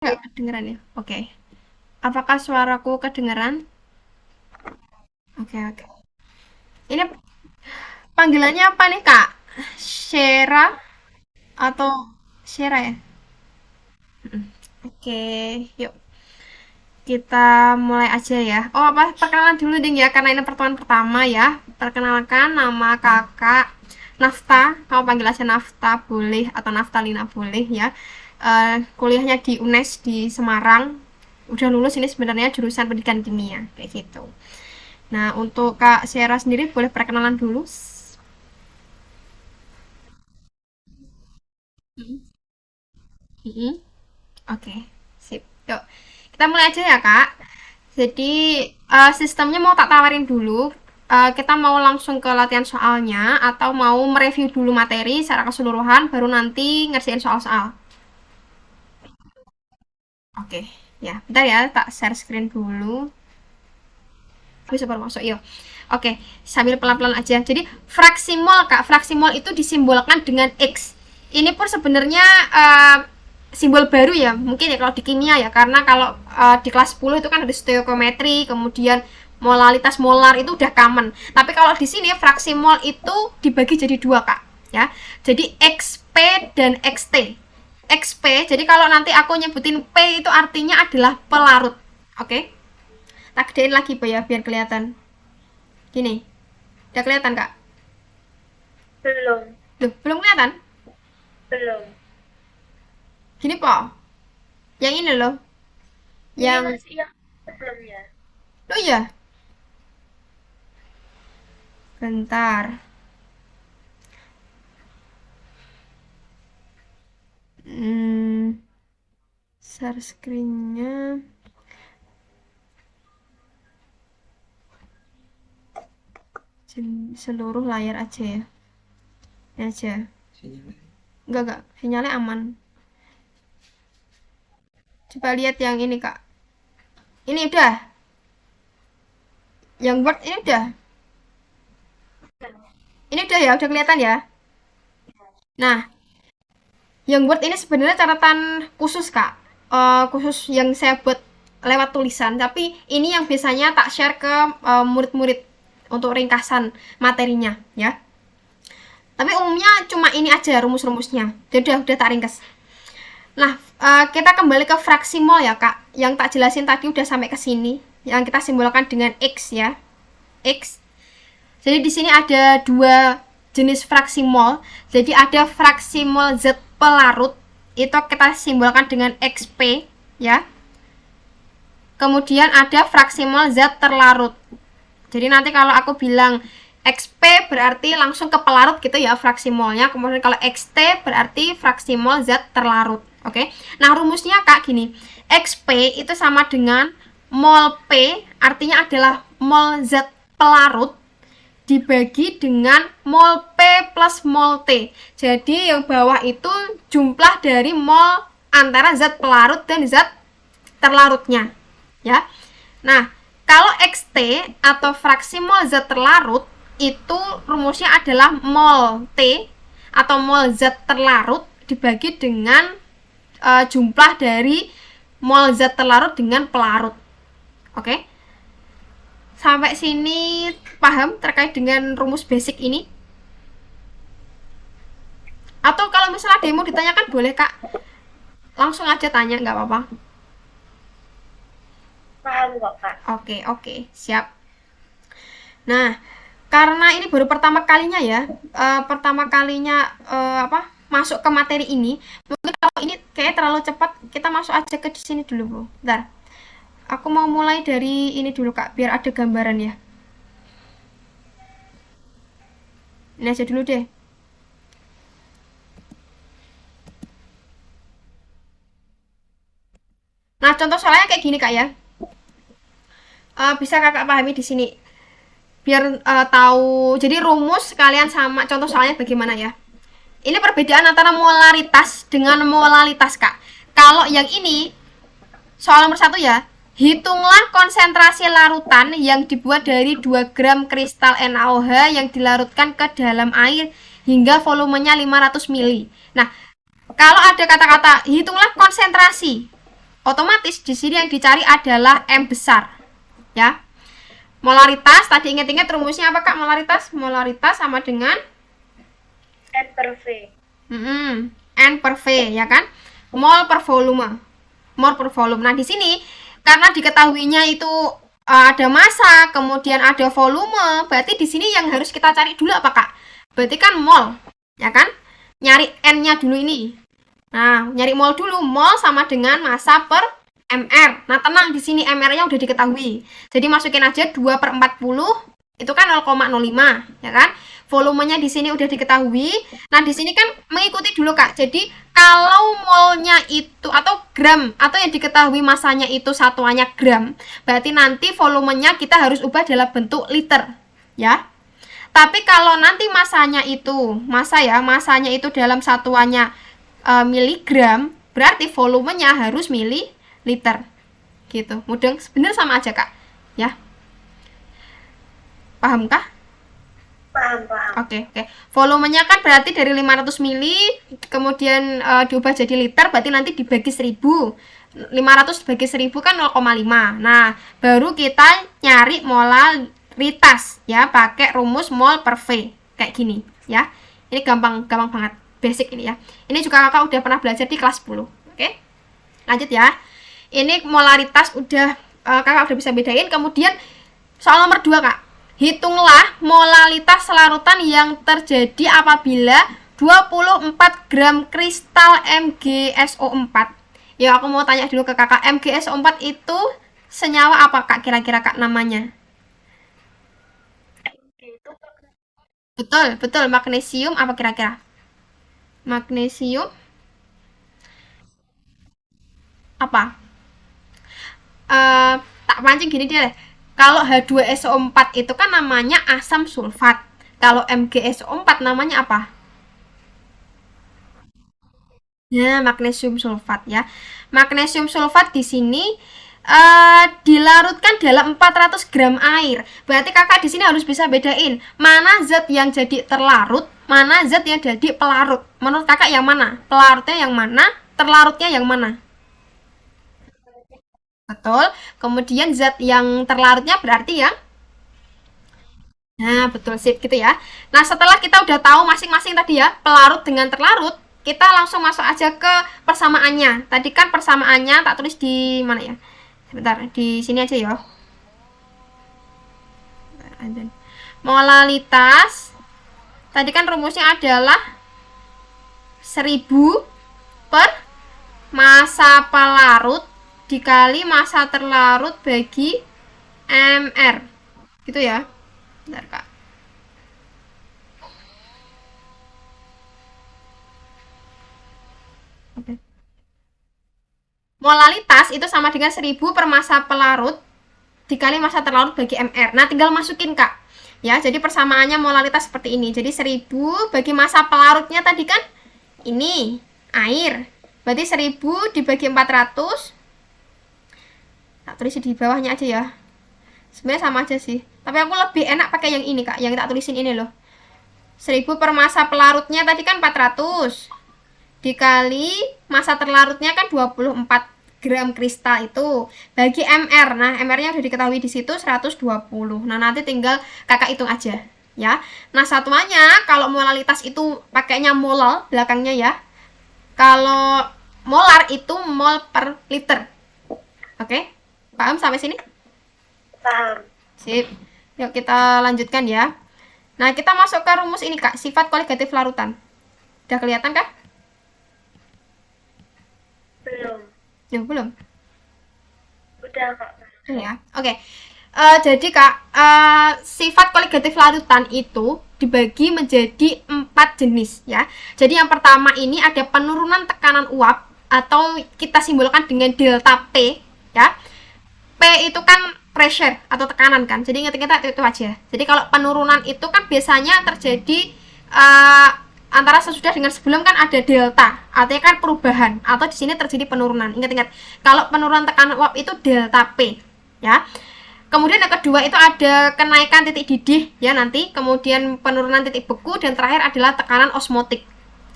Nggak kedengeran ya? Oke. Apakah suaraku kedengeran? Oke, oke. Ini panggilannya apa nih, Kak? Shera atau Shera ya? Oke, yuk kita mulai aja ya. Oh, apa perkenalan dulu ding ya, karena ini pertemuan pertama ya. Perkenalkan nama kakak Nafta. Kamu panggil aja Nafta boleh atau Naftalina boleh ya. Kuliahnya di UNES di Semarang. Udah lulus ini sebenarnya jurusan pendidikan kimia kayak gitu. Nah, untuk Kak Sierra sendiri boleh perkenalan dulu. Mm-mm. Oke, sip. Yuk, kita mulai aja ya, Kak. Jadi, sistemnya mau tak tawarin dulu. Kita mau langsung ke latihan soalnya atau mau mereview dulu materi secara keseluruhan, baru nanti ngerjain soal-soal. Oke, ya. Bentar ya, tak share screen dulu. Bisa baru masuk, yuk. Oke, sambil pelan-pelan aja. Jadi, fraksimol, Kak. Fraksimol itu disimbolkan dengan X. Ini pun sebenarnya simbol baru ya, mungkin ya kalau di kimia ya, karena kalau di kelas 10 itu kan ada stoichiometry, kemudian molalitas molar itu udah common. Tapi kalau di sini fraksi mol itu dibagi jadi dua, Kak. Ya. Jadi XP dan XT. XP, jadi kalau nanti aku nyebutin P itu artinya adalah pelarut. Oke? Tak gedein lagi ya biar kelihatan. Gini. Udah kelihatan, Kak? Belum, Loh, belum kelihatan? belum. Gini, Po. Yang ini loh. Ini Yang masih yang sebelumnya. oh iya, bentar. Hmm, share screen-nya seluruh layar aja ya. Ini aja. Enggak, sinyalnya aman. Coba lihat yang ini, Kak. Ini udah. Yang Word ini udah. Ini udah ya, udah kelihatan ya. Nah, yang Word ini sebenarnya catatan khusus, Kak. Khusus yang saya buat lewat tulisan, tapi ini yang biasanya tak share ke murid-murid untuk ringkasan materinya ya. Tapi umumnya cuma ini aja rumus-rumusnya. Jadi udah tak ringkas. Nah, kita kembali ke fraksi mol ya, Kak. Yang tak jelasin tadi udah sampai ke sini. Yang kita simbolkan dengan X ya. X. Jadi di sini ada dua jenis fraksi mol. Jadi ada fraksi mol Z pelarut. Itu kita simbolkan dengan XP ya. Kemudian ada fraksi mol Z terlarut. Jadi nanti kalau aku bilang XP berarti langsung ke pelarut gitu ya fraksi molnya. Kemudian kalau XT berarti fraksi mol Z terlarut. Oke. Nah, rumusnya Kak gini. XP itu sama dengan mol P artinya adalah mol Z pelarut dibagi dengan mol P plus mol T. Jadi yang bawah itu jumlah dari mol antara zat pelarut dan zat terlarutnya. Ya. Nah, kalau XT atau fraksi mol zat terlarut itu rumusnya adalah mol T atau mol zat terlarut dibagi dengan jumlah dari mol zat terlarut dengan pelarut. Oke? Sampai sini paham terkait dengan rumus basic ini? Atau kalau misalnya demo ditanyakan boleh, Kak. Langsung aja tanya, nggak apa-apa. Paham kok, Kak. Oke, oke, siap. Nah, karena ini baru pertama kalinya ya, pertama kalinya apa masuk ke materi ini, mungkin kalau ini kayak terlalu cepat, kita masuk aja ke sini dulu, Bro. Bentar. Aku mau mulai dari ini dulu, Kak, biar ada gambaran ya. Ini aja dulu deh. Nah, contoh soalnya kayak gini, Kak ya. Bisa Kakak pahami di sini. Biar tahu. Jadi rumus kalian sama contoh soalnya bagaimana ya. Ini perbedaan antara molaritas dengan molalitas, Kak. Kalau yang ini soal nomor satu ya, hitunglah konsentrasi larutan yang dibuat dari 2 gram kristal NaOH yang dilarutkan ke dalam air hingga volumenya 500 mili. Nah, kalau ada kata-kata hitunglah konsentrasi, Otomatis di sini yang dicari adalah M besar. Ya. Molaritas, tadi ingat-ingat rumusnya apa Kak molaritas? Molaritas sama dengan N per V. N per V, ya kan? Mol per volume. Mol per volume. Nah, di sini karena diketahuinya itu ada massa, kemudian ada volume, berarti di sini yang harus kita cari dulu apa Kak? Berarti kan mol, ya kan? Nyari N-nya dulu ini. Nah, nyari mol dulu. Mol sama dengan massa per MR. Nah, tenang, di sini MR-nya udah diketahui. Jadi masukin aja 2/40, itu kan 0,05, ya kan? Volumenya di sini udah diketahui. Nah, di sini kan mengikuti dulu Kak. Jadi, kalau molnya itu atau gram atau yang diketahui masanya itu satuannya gram, berarti nanti volumenya kita harus ubah dalam bentuk liter, ya. Tapi kalau nanti masanya itu dalam satuannya miligram, berarti volumenya harus mililiter. Gitu. Mudeng, sebenarnya sama aja Kak. Ya. Pahamkah? Paham. Oke. Volumenya kan berarti dari 500 mili, kemudian diubah jadi liter, berarti nanti dibagi 1000. 500 bagi 1000 kan 0,5. Nah, baru kita nyari molaritas, ya, pakai rumus mol per V. Kayak gini, ya. Ini gampang banget. Basic ini ya. Ini juga Kakak udah pernah belajar di kelas 10. Oke? Lanjut ya. Ini molaritas udah Kakak udah bisa bedain. Kemudian soal nomor 2, Kak. Hitunglah molalitas larutan yang terjadi apabila 24 gram kristal MgSO4. Ya, aku mau tanya dulu ke Kakak, MgSO4 itu senyawa apa Kak kira-kira Kak namanya? Gitu. Betul, magnesium apa kira-kira? Magnesium apa? Tak pancing gini dia deh. Kalau H2SO4 itu kan namanya asam sulfat. Kalau MgSO4 namanya apa? Ya, magnesium sulfat ya. Magnesium sulfat di sini dilarutkan dalam 400 gram air. Berarti Kakak di sini harus bisa bedain mana zat yang jadi terlarut, mana zat yang jadi pelarut. Menurut Kakak yang mana? Pelarutnya yang mana? Terlarutnya yang mana? Betul. Kemudian zat yang terlarutnya berarti yang Nah, betul sip gitu ya. Nah, setelah kita udah tahu masing-masing tadi ya, pelarut dengan terlarut, kita langsung masuk aja ke persamaannya. Tadi kan persamaannya tak tulis di mana ya? Sebentar, di sini aja ya. Molalitas. Tadi kan rumusnya adalah 1000 per massa pelarut dikali massa terlarut bagi MR. Gitu ya. Bentar, Kak. Oke. Molalitas itu sama dengan 1000 per massa pelarut dikali massa terlarut bagi MR. Nah, tinggal masukin, Kak. Ya, jadi persamaannya molalitas seperti ini. Jadi 1000 bagi massa pelarutnya tadi kan ini air. Berarti 1000 dibagi 400. Tak tulis di bawahnya aja ya. Sebenarnya sama aja sih. Tapi aku lebih enak pakai yang ini, Kak. Yang tak tulisin ini loh. 1000 per massa pelarutnya tadi kan 400. Dikali massa terlarutnya kan 24 gram kristal itu. Bagi MR. Nah, MR-nya udah diketahui di situ 120. Nah, nanti tinggal Kakak hitung aja. Ya. Nah, satuannya kalau molalitas itu pakainya molal belakangnya ya. Kalau molar itu mol per liter. Oke? Paham sampai sini? Paham. Sip. Yuk kita lanjutkan ya. Nah, kita masuk ke rumus ini, Kak. Sifat koligatif larutan. Udah kelihatan kah? Belum. Udah, Kak. Ya. Oke. Jadi, Kak, sifat koligatif larutan itu dibagi menjadi 4 jenis ya. Jadi yang pertama ini ada penurunan tekanan uap atau kita simbolkan dengan delta P ya. P itu kan pressure atau tekanan kan. Jadi ingat-ingat itu aja. Jadi kalau penurunan itu kan biasanya terjadi antara sesudah dengan sebelum kan ada delta, artinya kan perubahan atau di sini terjadi penurunan. Ingat-ingat. Kalau penurunan tekanan uap itu delta P ya. Kemudian yang kedua itu ada kenaikan titik didih ya nanti, kemudian penurunan titik beku dan terakhir adalah tekanan osmotik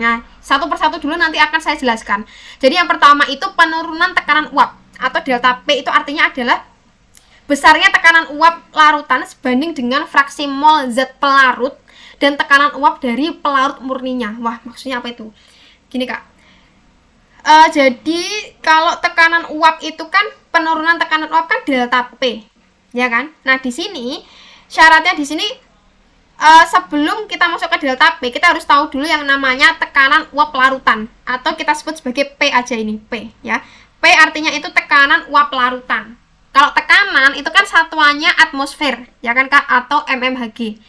Nah, satu persatu dulu nanti akan saya jelaskan. Jadi yang pertama itu penurunan tekanan uap atau delta P itu artinya adalah besarnya tekanan uap larutan sebanding dengan fraksi mol zat pelarut dan tekanan uap dari pelarut murninya. Wah, maksudnya apa itu? Gini Kak. Jadi kalau tekanan uap itu kan penurunan tekanan uap kan delta P, ya kan? Nah, di sini syaratnya di sini sebelum kita masuk ke delta P, kita harus tahu dulu yang namanya tekanan uap larutan atau kita sebut sebagai P aja ini, P ya. P artinya itu tekanan uap larutan. Kalau tekanan itu kan satuannya atmosfer, ya kan Kak, atau mmHg,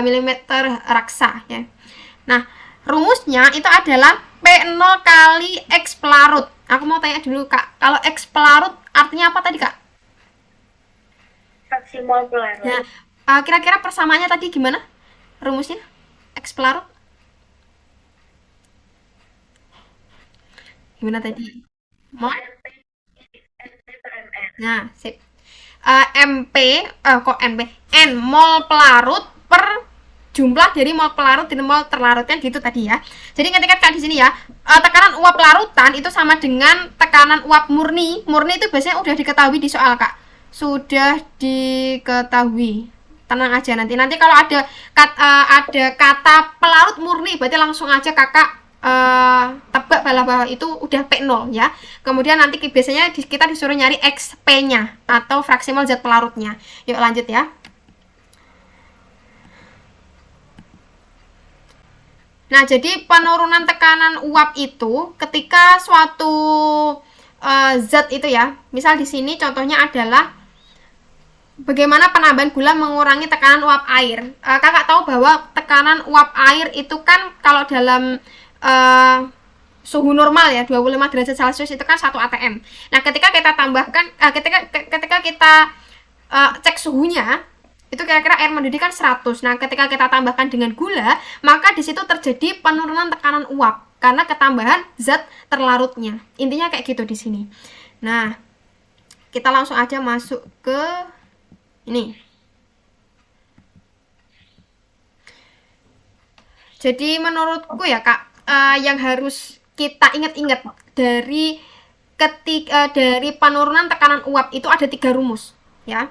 milimeter raksa ya. Nah, rumusnya itu adalah P0 kali X pelarut. Aku mau tanya dulu Kak, kalau X pelarut artinya apa tadi Kak? Fraksi mol pelarut. Nah, kira-kira persamaannya tadi gimana rumusnya? X pelarut gimana tadi? Mol? Nah, sip. MP kok MP? N mol pelarut per jumlah dari mol pelarut dan mol terlarut kan gitu tadi ya. Jadi ketika Kak di sini ya, tekanan uap larutan itu sama dengan tekanan uap murni. Murni itu biasanya udah diketahui di soal Kak. Sudah diketahui. Tenang aja nanti kalau ada kata pelarut murni berarti langsung aja Kakak tebak bawah itu udah P0 ya. Kemudian nanti biasanya kita disuruh nyari XP-nya atau fraksi mol zat pelarutnya. Yuk lanjut ya. Nah, jadi penurunan tekanan uap itu ketika suatu zat itu ya, misal di sini contohnya adalah bagaimana penambahan gula mengurangi tekanan uap air. Kakak tahu bahwa tekanan uap air itu kan kalau dalam suhu normal ya 25 derajat Celcius itu kan 1 atm. Nah, ketika kita tambahkan ketika kita cek suhunya itu kira-kira air mendidih kan 100. Nah, ketika kita tambahkan dengan gula, maka di situ terjadi penurunan tekanan uap karena ketambahan zat terlarutnya. Intinya kayak gitu di sini. Nah, kita langsung aja masuk ke ini. Jadi menurutku ya Kak, yang harus kita ingat-ingat dari penurunan tekanan uap itu ada 3 rumus ya.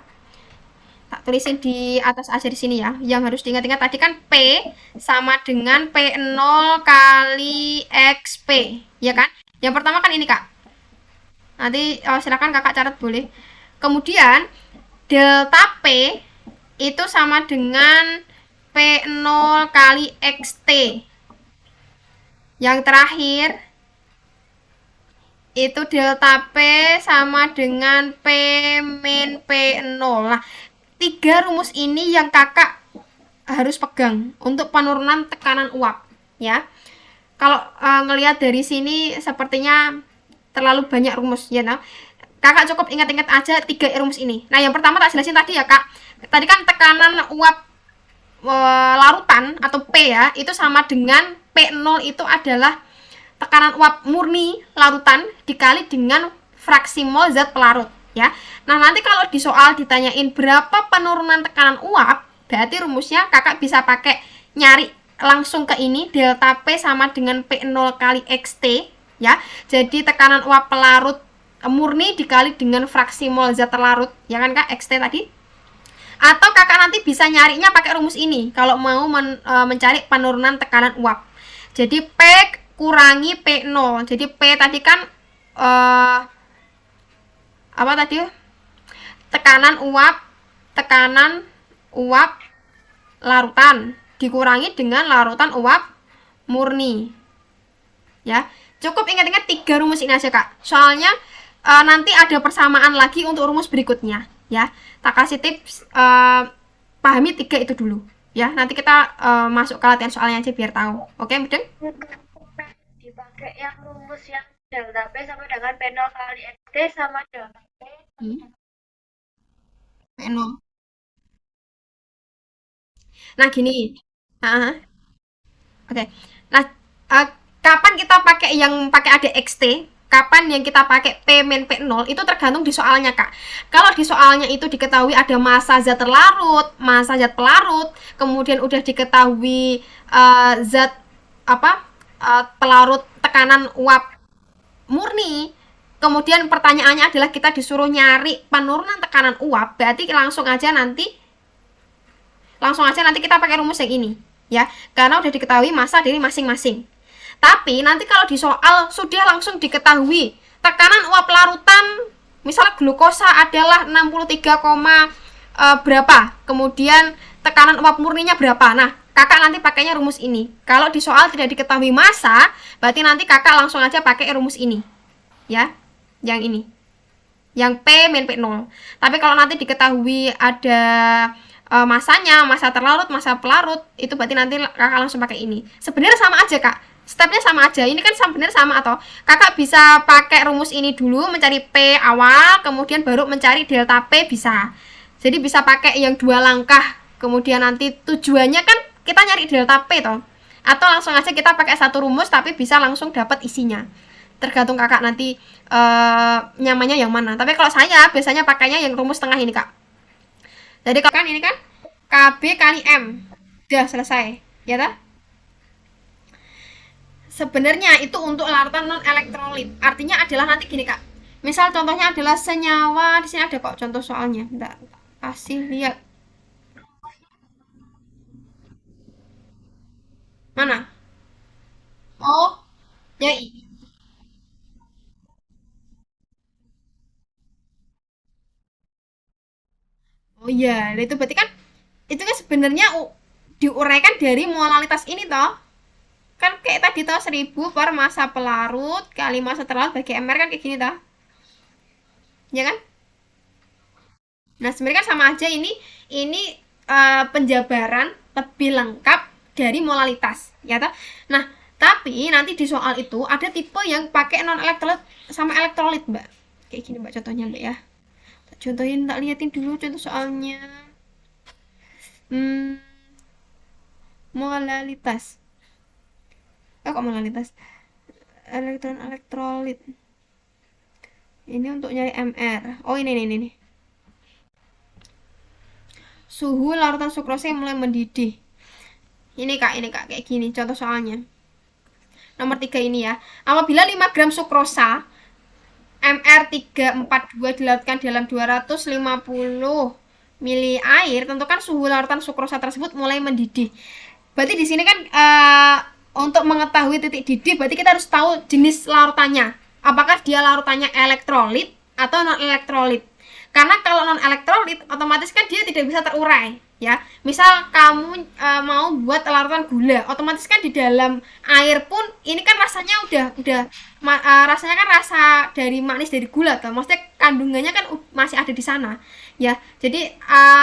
Tak tulisin di atas aja di sini ya. Yang harus diingat-ingat tadi kan P sama dengan P0 kali XP, ya kan? Yang pertama kan ini Kak. Nanti silakan Kakak catat boleh. Kemudian delta P itu sama dengan P0 kali XT. Yang terakhir itu delta P sama dengan P min P0. Nah, 3 rumus ini yang Kakak harus pegang untuk penurunan tekanan uap ya. Kalau ngelihat dari sini sepertinya terlalu banyak rumus ya. Nah, Kakak cukup ingat-ingat aja 3 rumus ini. Nah, yang pertama tak jelasin tadi ya Kak. Tadi kan tekanan uap larutan atau P ya, itu sama dengan P0 itu adalah tekanan uap murni larutan dikali dengan fraksi mol zat pelarut ya. Nah, nanti kalau di soal ditanyain berapa penurunan tekanan uap, berarti rumusnya Kakak bisa pakai nyari langsung ke ini, delta P sama dengan P0 kali XT ya. Jadi tekanan uap pelarut murni dikali dengan fraksi mol zat terlarut, ya kan Kak, XT tadi. Atau Kakak nanti bisa nyarinya pakai rumus ini kalau mau mencari penurunan tekanan uap. Jadi P kurangi P0. Jadi P tadi kan apa tadi? Tekanan uap larutan dikurangi dengan larutan uap murni. Ya. Cukup ingat-ingat 3 rumus ini aja, Kak. Soalnya nanti ada persamaan lagi untuk rumus berikutnya, ya. Tak kasih tips pahami 3 itu dulu, ya. Nanti kita masuk ke latihan soalnya aja biar tahu. Oke, Mudeng? Dipakai yang rumus yang delta P sama dengan P0 kali XT sama delta P P0. Nah, gini. Oke. Nah, kapan kita pakai yang pakai ada XT? Kapan yang kita pakai P min P0 itu tergantung di soalnya, Kak. Kalau di soalnya itu diketahui ada massa zat terlarut, massa zat pelarut, kemudian udah diketahui zat apa? pelarut tekanan uap murni, kemudian pertanyaannya adalah kita disuruh nyari penurunan tekanan uap, berarti langsung aja nanti kita pakai rumus yang ini ya, karena udah diketahui massa dari masing-masing. Tapi nanti kalau di soal sudah langsung diketahui tekanan uap larutan, misalnya glukosa adalah 63, berapa, kemudian tekanan uap murninya berapa. Nah, kakak nanti pakainya rumus ini. Kalau di soal tidak diketahui massa, berarti nanti kakak langsung aja pakai rumus ini. Ya, yang ini. Yang P min P0. Tapi kalau nanti diketahui ada masanya, masa terlarut, masa pelarut, itu berarti nanti kakak langsung pakai ini. Sebenarnya sama aja kak, stepnya sama aja. Ini kan sebenarnya sama, atau kakak bisa pakai rumus ini dulu, mencari P awal, kemudian baru mencari delta P, bisa. Jadi bisa pakai yang dua langkah, kemudian nanti tujuannya kan kita nyari delta P toh. Atau langsung aja kita pakai satu rumus tapi bisa langsung dapat isinya. Tergantung kakak nanti nyamannya yang mana. Tapi kalau saya biasanya pakainya yang rumus tengah ini kak. Jadi kalau kan ini kan KB kali M. Udah selesai. Ya tak? Sebenarnya itu untuk larutan non elektrolit. Artinya adalah nanti gini kak. Misal contohnya adalah senyawa, di sini ada kok contoh soalnya. Bentar, kasih lihat. Mana? Oh, ya. Oh iya, itu berarti kan itu kan sebenarnya diuraikan dari molalitas ini toh. Kan kayak tadi toh 1000 per massa pelarut kali massa terlarut bagi MR kan kayak gini toh. Ya kan? Nah, sebenarnya kan sama aja ini penjabaran lebih lengkap dari molalitas, ya toh. Nah, tapi nanti di soal itu ada tipe yang pakai non elektrolit sama elektrolit, Mbak. Kayak gini, Mbak, contohnya, Mbak ya. Contohin, tak liatin dulu contoh soalnya. Hmm, molalitas. Kok molalitas? Elektron elektrolit. Ini untuk nyari MR. Oh, ini. Suhu larutan sukrosa yang mulai mendidih. Ini kak, kayak gini contoh soalnya. Nomor 3 ini ya. Apabila 5 gram sukrosa MR342 dilarutkan dalam 250 mili air, tentukan suhu larutan sukrosa tersebut mulai mendidih. Berarti di sini kan untuk mengetahui titik didih, berarti kita harus tahu jenis larutannya. Apakah dia larutannya elektrolit atau non elektrolit? Karena kalau non elektrolit, otomatis kan dia tidak bisa terurai. Ya, misal kamu mau buat larutan gula, otomatis kan di dalam air pun ini kan rasanya udah rasanya kan rasa dari manis dari gula tuh, maksudnya kandungannya kan masih ada di sana ya. Jadi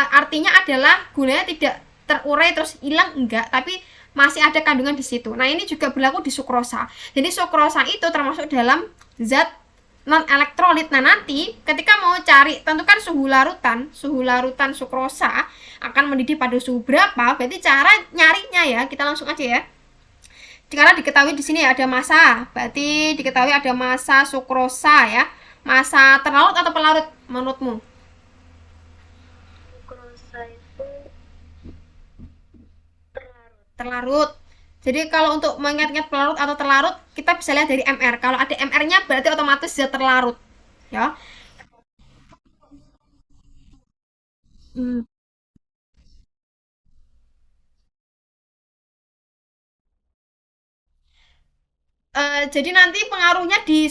artinya adalah gulanya tidak terurai terus hilang, enggak, tapi masih ada kandungan di situ. Nah, ini juga berlaku di sukrosa. Jadi sukrosa itu termasuk dalam zat non elektrolit. Nah, nanti ketika mau cari tentukan suhu larutan sukrosa akan mendidih pada suhu berapa, berarti cara nyarinya ya kita langsung aja ya. Karena diketahui di sini ada massa, berarti diketahui ada massa sukrosa ya. Massa terlarut atau pelarut menurutmu? Glukosa itu terlarut. Terlarut. Jadi kalau untuk mengingat-ingat pelarut atau terlarut, kita bisa lihat dari MR. Kalau ada MR-nya berarti otomatis dia terlarut. Ya. Hmm. Jadi nanti pengaruhnya di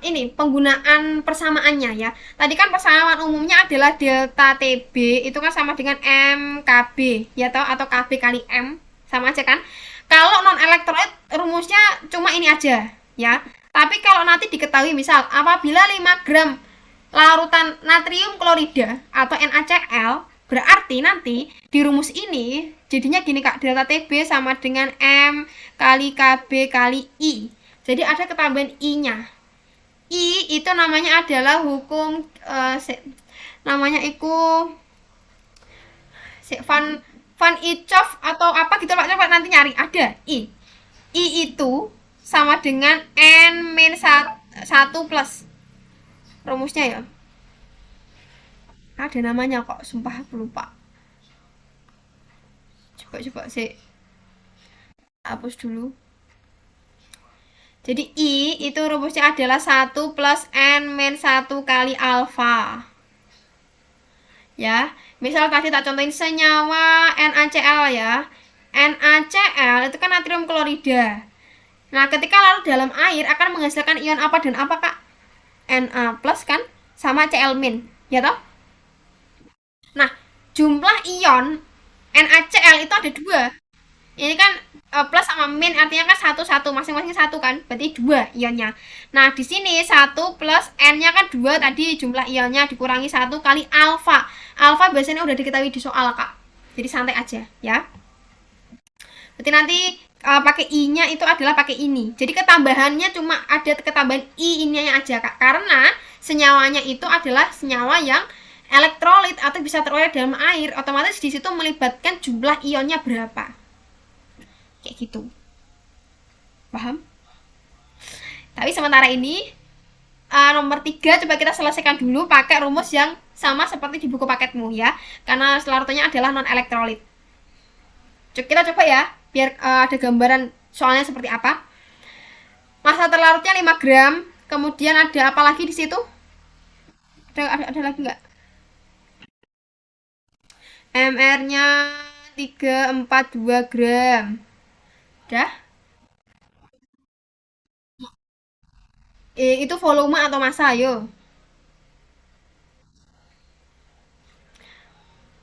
ini penggunaan persamaannya ya. Tadi kan persamaan umumnya adalah delta TB itu kan sama dengan MKB ya toh, atau KB kali M, sama aja kan. Kalau non elektrolit rumusnya cuma ini aja ya. Tapi kalau nanti diketahui misal apabila 5 gram larutan natrium klorida atau NaCl, berarti nanti di rumus ini jadinya gini kak, delta TB sama dengan M kali KB kali I. Jadi ada ketambahan I-nya. I itu namanya adalah hukum namanya itu Van Van Ichov atau apa gitu pak, coba nanti nyari, ada I. I itu sama dengan N min 1 plus rumusnya ya. Ada namanya kok, sumpah aku lupa. Coba sih hapus dulu. Jadi I itu rumusnya adalah 1 plus N min 1 kali alfa. Ya, misal tadi tak contohin senyawa NaCl ya. NaCl itu kan natrium klorida. Nah, ketika larut dalam air akan menghasilkan ion apa dan apa, Kak? Na plus kan sama Cl min, ya toh? Nah, jumlah ion NaCl itu ada dua. Ini kan plus sama min artinya kan satu satu masing-masing satu kan, berarti dua ionnya. Nah di sini satu plus n-nya kan dua tadi jumlah ionnya dikurangi satu kali alfa. Alfa biasanya udah diketahui di soal kak, jadi santai aja ya. Berarti nanti pakai i-nya itu adalah pakai ini. Jadi ketambahannya cuma ada ketambahan i ininya aja kak, karena senyawanya itu adalah senyawa yang elektrolit atau bisa terurai dalam air, otomatis di situ melibatkan jumlah ionnya berapa. Kayak gitu. Paham? Tapi sementara ini nomor 3 coba kita selesaikan dulu pakai rumus yang sama seperti di buku paketmu ya. Karena larutannya adalah non elektrolit. Kita coba ya biar ada gambaran soalnya seperti apa. Massa terlarutnya 5 gram. Kemudian ada apa lagi di situ? Ada lagi nggak? MR-nya 342 gram. Udah? Itu volume atau massa, ayo.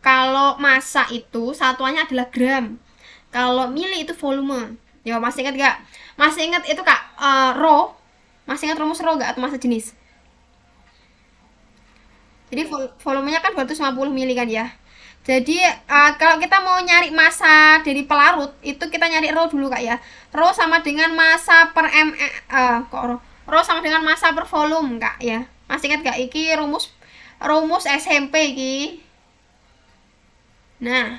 Kalau massa itu satuannya adalah gram. Kalau mili itu volume. Ya, masih ingat gak? Masih ingat itu kak, rho? Masih ingat rumus rho gak atau massa jenis? Jadi volumenya kan 250 mili kan ya. Jadi kalau kita mau nyari massa dari pelarut itu kita nyari rho dulu kak ya. Rho sama dengan massa per kok rho? Rho sama dengan massa per volume kak ya. Masih ingat gak? Iki rumus rumus SMP iki. Nah,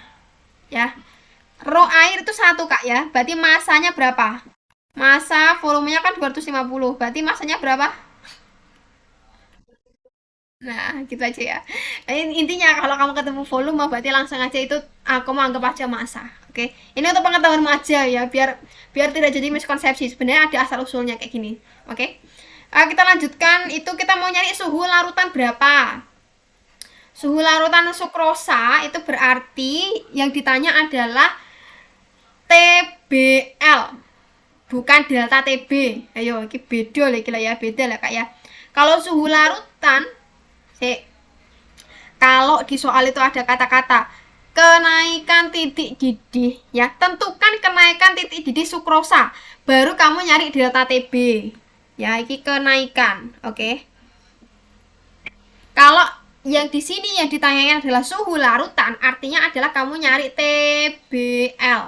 ya. Rho air itu satu kak ya. Berarti masanya berapa? Massa volumenya kan 250. Berarti masanya berapa? Nah, gitu aja ya. Nah, intinya kalau kamu ketemu volume berarti langsung aja itu aku mau anggap aja massa. Oke. Ini untuk pengetahuan aja ya, biar biar tidak jadi miskonsepsi. Sebenarnya ada asal usulnya kayak gini. Oke. Kita lanjutkan, itu kita mau nyari suhu larutan berapa. Suhu larutan sukrosa itu berarti yang ditanya adalah TBL, bukan delta TB. Ayo, ini beda lah ya, beda lah kak ya. Kalau suhu larutan, kalau di soal itu ada kata-kata kenaikan titik didih ya, tentukan kenaikan titik didih sukrosa, baru kamu nyari delta TB ya, ini kenaikan. Oke. Kalau yang di sini yang ditanyakan adalah suhu larutan, artinya adalah kamu nyari TBL.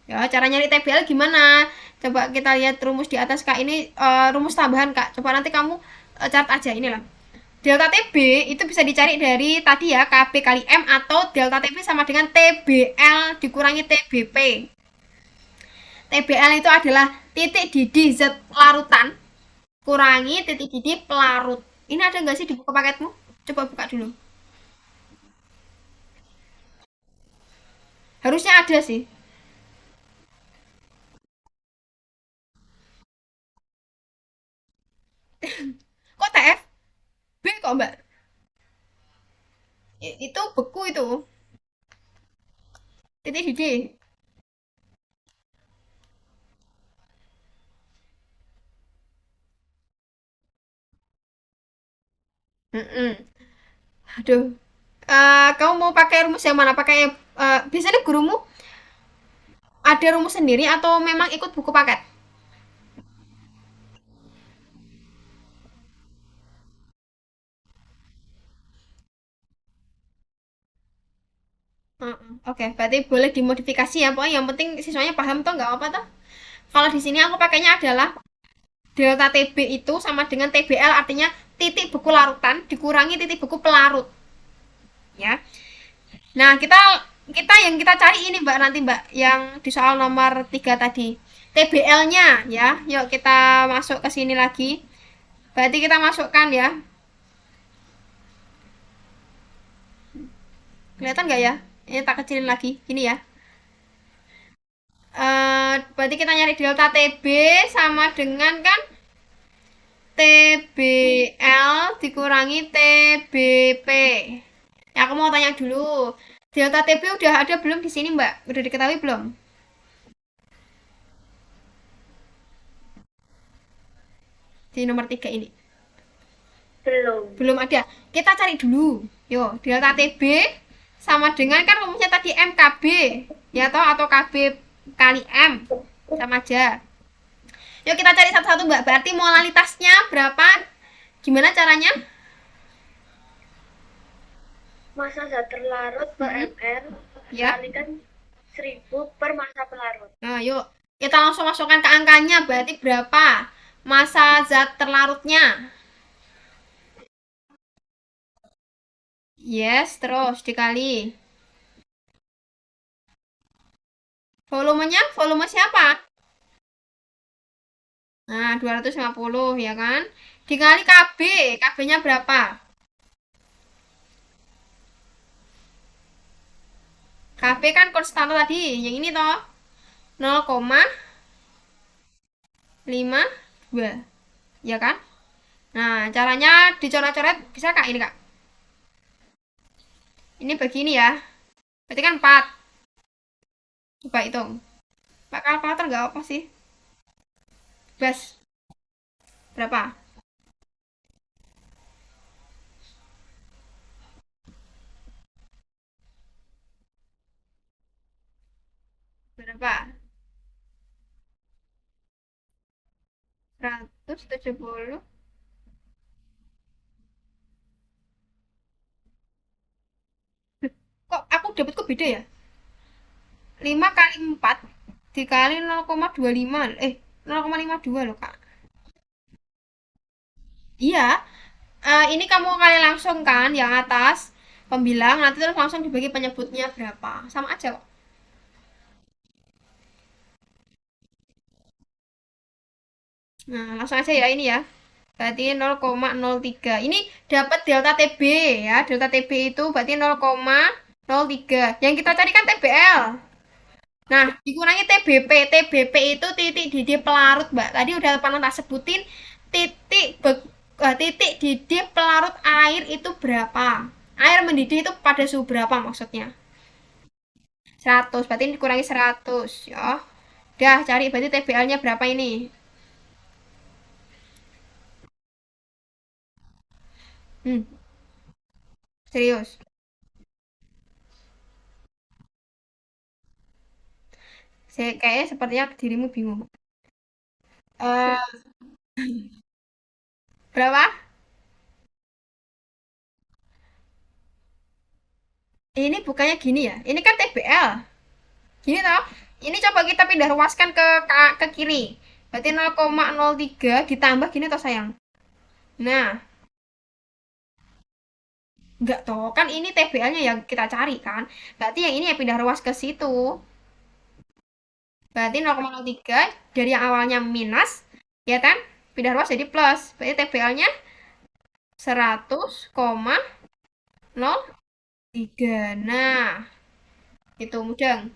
Ya, cara nyari TBL gimana? Coba kita lihat rumus di atas kak, ini rumus tambahan kak. Coba nanti kamu catat aja inilah. Delta TB itu bisa dicari dari tadi ya, KB kali M, atau delta TB sama dengan TBL dikurangi TBP. TBL itu adalah titik didih zat larutan kurangi titik didih pelarut. Ini ada nggak sih di buku paketmu? Coba buka dulu. Harusnya ada sih. Kok TF? B kok mbak? Itu beku itu. Titik didih. Mm-mm. Aduh. Kamu mau pakai rumus yang mana? Pakai biasanya gurumu ada rumus sendiri atau memang ikut buku paket? Oke, berarti boleh dimodifikasi ya. Pokoknya yang penting siswanya paham tuh nggak apa tuh. Kalau di sini aku pakainya adalah delta TB itu sama dengan TBL, artinya titik beku larutan dikurangi titik beku pelarut. Ya. Nah, kita kita yang kita cari ini Mbak, nanti Mbak yang di soal nomor 3 tadi. TBL-nya ya. Yuk kita masuk ke sini lagi. Berarti kita masukkan ya. Kelihatan nggak ya? Ini tak kecilin lagi. Ini ya. Berarti kita nyari delta TB sama dengan kan TBL dikurangi TBP. Ya, aku mau tanya dulu. Delta TB udah ada belum di sini, Mbak? Udah diketahui belum? Di nomor 3 ini. Belum. Belum ada. Kita cari dulu. Yo, delta TB sama dengan kan rumusnya tadi MKB. Ya toh atau KB kali M. Sama aja. Yuk kita cari satu-satu, Mbak. Berarti molalitasnya berapa? Gimana caranya? Massa zat terlarut per ml Ya. dikalikan 1000 per massa pelarut. Nah, yuk. Kita langsung masukkan ke angkanya. Berarti berapa massa zat terlarutnya? Yes, terus dikali. Volumenya, volume siapa? Nah, 250 ya kan? Dikali KB. KB-nya berapa? KB kan konstanta tadi. Yang ini toh. 0,52. Ya kan? Nah, caranya dicoret-coret bisa Kak ini, Kak? Ini begini ya. Berarti kan 4. Coba hitung. Pak kalkulator nggak apa sih? Bas. Berapa? Berapa? 170. Kok aku dapet beda ya? 5 kali 4 dikali 0,25. 0,52 loh, Kak. Iya. Ini kamu kali langsung kan yang atas pembilang nanti terus langsung dibagi penyebutnya berapa. Sama aja kok. Nah, langsung aja ya ini ya. Berarti 0,03. Ini dapat delta TB ya. Delta TB itu berarti 0,03. Yang kita cari kan TBL. Nah, dikurangi TBP. TBP itu titik didih pelarut, Mbak. Tadi udah pernah tak sebutin titik didih pelarut air itu berapa? Air mendidih itu pada suhu berapa maksudnya? 100. Berarti ini dikurangi 100 ya. Udah, cari berarti TBL-nya berapa ini? Hmm, serius. Saya kayaknya sepertinya dirimu bingung. Eh, berapa? Ini bukannya gini ya? Ini kan TBL. Gini toh? Ini coba kita pindah ruaskan ke kiri. Berarti 0,03 ditambah gini toh sayang. Nah, enggak toh. Kan ini TBL-nya yang kita cari kan. Berarti yang ini ya pindah ruas ke situ. Berarti 0,03 dari yang awalnya minus, ya kan? Pindah ruas jadi plus. Berarti TBL-nya 100,03. Nah, itu mudeng.